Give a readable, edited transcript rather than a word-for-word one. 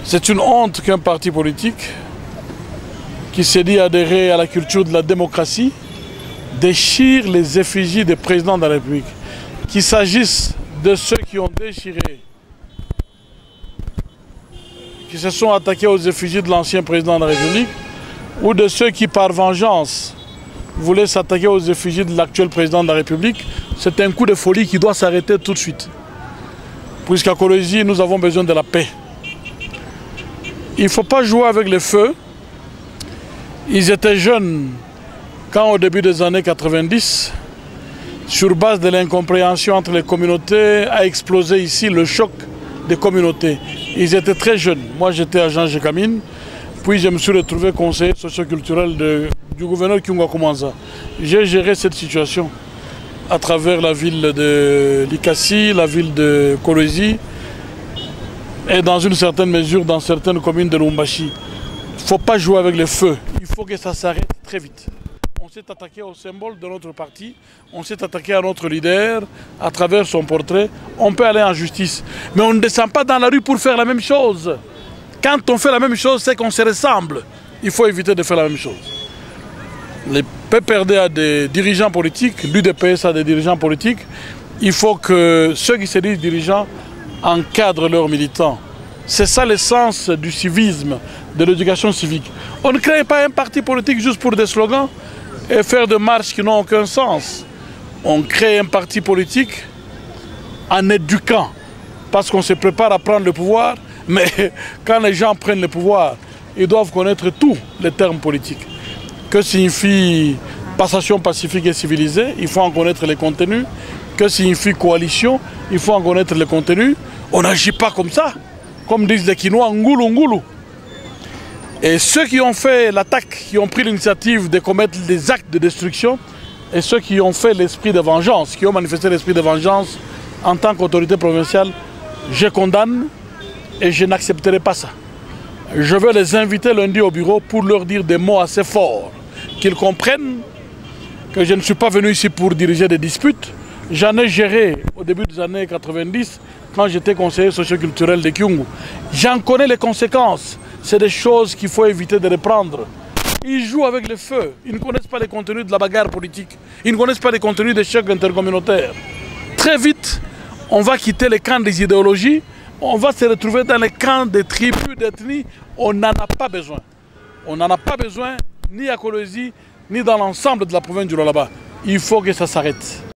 C'est une honte qu'un parti politique qui s'est dit adhérer à la culture de la démocratie déchire les effigies des présidents de la République. Qu'il s'agisse de ceux qui ont déchiré, qui se sont attaqués aux effigies de l'ancien président de la République, ou de ceux qui, par vengeance, voulaient s'attaquer aux effigies de l'actuel président de la République, c'est un coup de folie qui doit s'arrêter tout de suite. Puisqu'à Kolwezi, nous avons besoin de la paix. Il ne faut pas jouer avec le feu. Ils étaient jeunes quand, au début des années 90, sur base de l'incompréhension entre les communautés, a explosé ici le choc des communautés. Ils étaient très jeunes. Moi, j'étais agent Jekamine, puis je me suis retrouvé conseiller socioculturel du gouverneur Kyunga Koumanza. J'ai géré cette situation à travers la ville de Likasi, la ville de Kolwezi, et dans une certaine mesure dans certaines communes de Lubumbashi. Il ne faut pas jouer avec le feu. Il faut que ça s'arrête très vite. On s'est attaqué au symbole de notre parti, on s'est attaqué à notre leader à travers son portrait. On peut aller en justice, mais on ne descend pas dans la rue pour faire la même chose. Quand on fait la même chose, c'est qu'on se ressemble. Il faut éviter de faire la même chose. Le PPRD a des dirigeants politiques, l'UDPS a des dirigeants politiques. Il faut que ceux qui se disent dirigeants encadrent leurs militants. C'est ça l'essence du civisme, de l'éducation civique. On ne crée pas un parti politique juste pour des slogans et faire des marches qui n'ont aucun sens. On crée un parti politique en éduquant, parce qu'on se prépare à prendre le pouvoir, mais quand les gens prennent le pouvoir, ils doivent connaître tous les termes politiques. Que signifie passation pacifique et civilisée? Il faut en connaître les contenus. Que signifie coalition? Il faut en connaître les contenus. On n'agit pas comme ça, comme disent les Quinois, ngoulou ngoulou. Et ceux qui ont fait l'attaque, qui ont pris l'initiative de commettre des actes de destruction, et ceux qui ont fait l'esprit de vengeance, qui ont manifesté l'esprit de vengeance en tant qu'autorité provinciale, je condamne et je n'accepterai pas ça. Je vais les inviter lundi au bureau pour leur dire des mots assez forts, qu'ils comprennent que je ne suis pas venu ici pour diriger des disputes. J'en ai géré au début des années 90, quand j'étais conseiller socioculturel de Kyungu. J'en connais les conséquences. C'est des choses qu'il faut éviter de reprendre. Ils jouent avec le feu. Ils ne connaissent pas les contenus de la bagarre politique. Ils ne connaissent pas les contenus des chocs intercommunautaires. Très vite, on va quitter les camps des idéologies. On va se retrouver dans les camps des tribus, d'ethnies. On n'en a pas besoin. On n'en a pas besoin ni à Kolwezi, ni dans l'ensemble de la province du Lualaba. Il faut que ça s'arrête.